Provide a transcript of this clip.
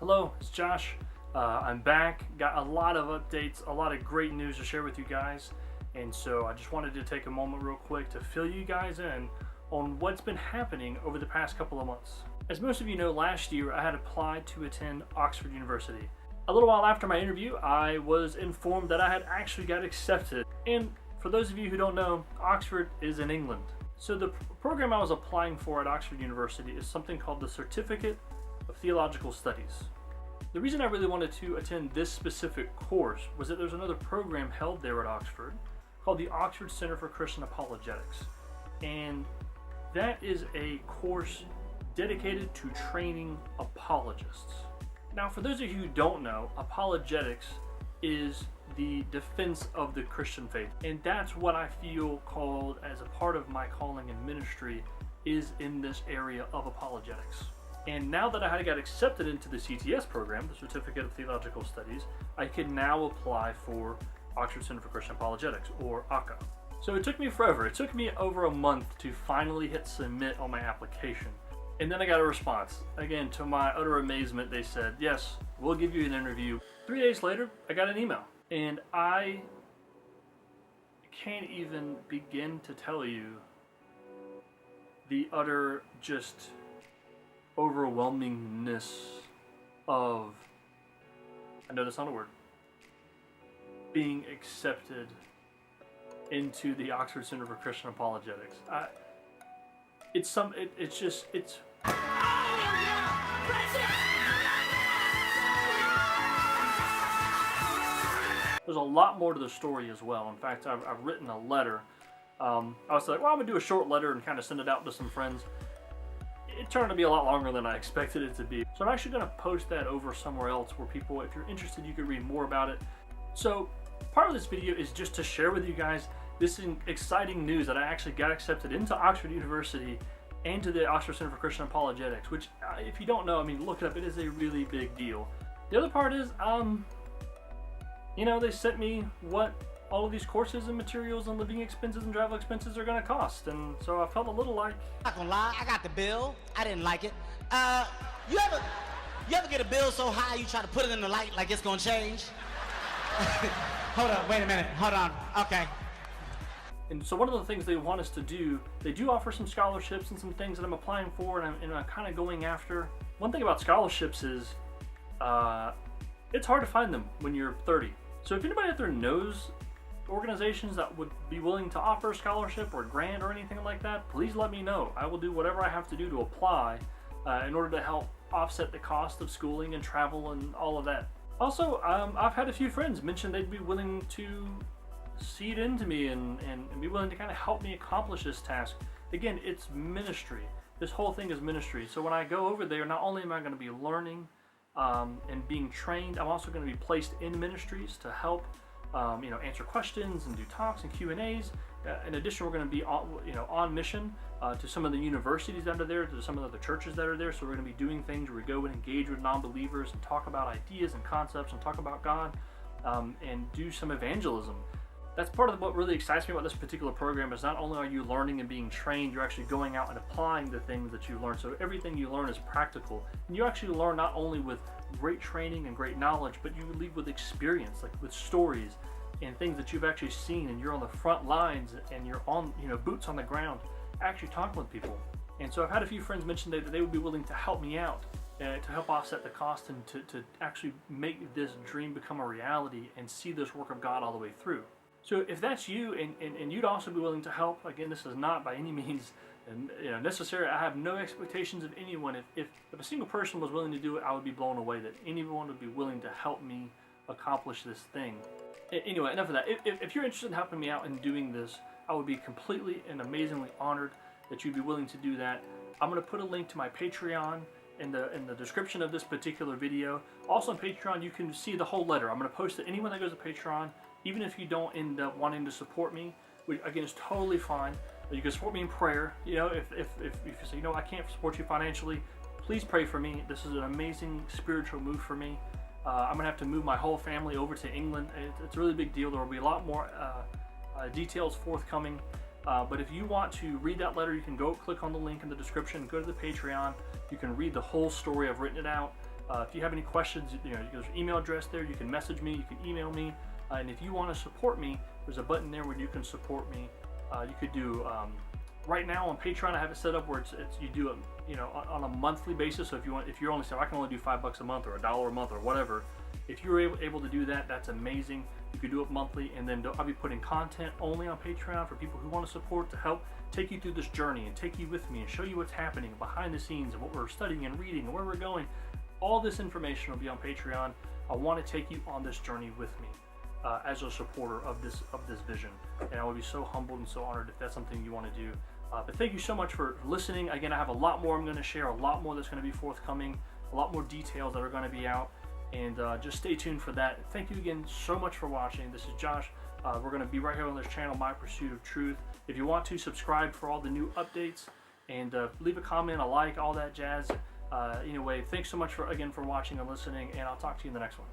Hello, it's Josh. I'm back. Got a lot of updates, a lot of great news to share with you guys. And so I just wanted to take a moment real quick to fill you guys in on what's been happening over the past couple of months. As most of you know, last year I had applied to attend Oxford University. A little while after my interview, I was informed that I had actually got accepted. And for those of you who don't know, Oxford is in England. So the program I was applying for at Oxford University is something called the Certificate of Theological Studies. The reason I really wanted to attend this specific course was that there's another program held there at Oxford called the Oxford Center for Christian Apologetics. And that is a course dedicated to training apologists. Now, for those of you who don't know, apologetics is the defense of the Christian faith. And that's what I feel called as a part of my calling in ministry is in this area of apologetics. And now that I got accepted into the CTS program, the Certificate of Theological Studies, I can now apply for Oxford Center for Christian Apologetics, or ACA. So it took me forever. It took me over a month to finally hit submit on my application. And then I got a response. Again, to my utter amazement, they said, yes, we'll give you an interview. 3 days later, I got an email. And I can't even begin to tell you the utter just overwhelmingness of, I know that's not a word, being accepted into the Oxford Center for Christian Apologetics. There's a lot more to the story as well. In fact, I've written a letter. I was like, well, I'm gonna do a short letter and kind of send it out to some friends. It turned out to be a lot longer than I expected it to be. So I'm actually going to post that over somewhere else where people, if you're interested, you could read more about it. So part of this video is just to share with you guys this exciting news that I actually got accepted into Oxford University and to the Oxford Center for Christian Apologetics, which if you don't know, I mean, look it up. It is a really big deal. The other part is, they sent me what all of these courses and materials and living expenses and travel expenses are going to cost, and so I felt a little like, Not gonna lie, I got the bill. I didn't like it. You ever get a bill so high you try to put it in the light like it's gonna change? Hold up, wait a minute, hold on. Okay. and so one of the things they want us to do, they do offer some scholarships and some things that I'm applying for and I'm kind of going after. One thing about scholarships is it's hard to find them when you're 30. So if anybody out there knows organizations that would be willing to offer a scholarship or grant or anything like that, please let me know. I will do whatever I have to do to apply in order to help offset the cost of schooling and travel and all of that. Also, I've had a few friends mention they'd be willing to seed into me and be willing to kind of help me accomplish this task. Again, it's ministry. This whole thing is ministry. So when I go over there, not only am I going to be learning and being trained, I'm also going to be placed in ministries to help answer questions and do talks and Q&As. In addition, we're going to be on mission to some of the universities that are there, to some of the other churches that are there. So we're going to be doing things where we go and engage with non-believers and talk about ideas and concepts and talk about God and do some evangelism. That's part of what really excites me about this particular program is not only are you learning and being trained, you're actually going out and applying the things that you learn. So everything you learn is practical. And you actually learn not only with great training and great knowledge, but you leave with experience, like with stories and things that you've actually seen, and you're on the front lines and you're on, boots on the ground, actually talking with people. And so I've had a few friends mention that they would be willing to help me out, to help offset the cost and to actually make this dream become a reality and see this work of God all the way through. So if that's you and you'd also be willing to help, again, this is not by any means necessary. I have no expectations of anyone. If a single person was willing to do it, I would be blown away that anyone would be willing to help me accomplish this thing. Anyway, enough of that. If you're interested in helping me out in doing this, I would be completely and amazingly honored that you'd be willing to do that. I'm going to put a link to my Patreon in the description of this particular video. Also on Patreon, you can see the whole letter. I'm going to post it. Anyone that goes to Patreon, even if you don't end up wanting to support me, which again is totally fine. You can support me in prayer. If you say, I can't support you financially, please pray for me. This is an amazing spiritual move for me. I'm going to have to move my whole family over to England. It's a really big deal. There will be a lot more details forthcoming. But if you want to read that letter, you can go click on the link in the description, go to the Patreon. You can read the whole story. I've written it out. If you have any questions, there's an email address there. You can message me. You can email me. And if you want to support me, there's a button there where you can support me. You could do right now on Patreon. I have it set up where it's you do it, on a monthly basis. So if you're only saying I can only do $5 a month or $1 a month or whatever, if you're able to do that, that's amazing. You could do it monthly, and then I'll be putting content only on Patreon for people who want to support, to help take you through this journey and take you with me and show you what's happening behind the scenes and what we're studying and reading and where we're going. All this information will be on Patreon. I want to take you on this journey with me as a supporter of this vision, and I would be so humbled and so honored if that's something you want to do. But thank you so much for listening. Again, I have a lot more I'm going to share, a lot more that's going to be forthcoming, a lot more details that are going to be out, and just stay tuned for that. Thank you again so much for watching. This is Josh. We're going to be right here on this channel, My Pursuit of Truth. If you want to, subscribe for all the new updates, and leave a comment, a like, all that jazz. Anyway, thanks so much again for watching and listening, and I'll talk to you in the next one.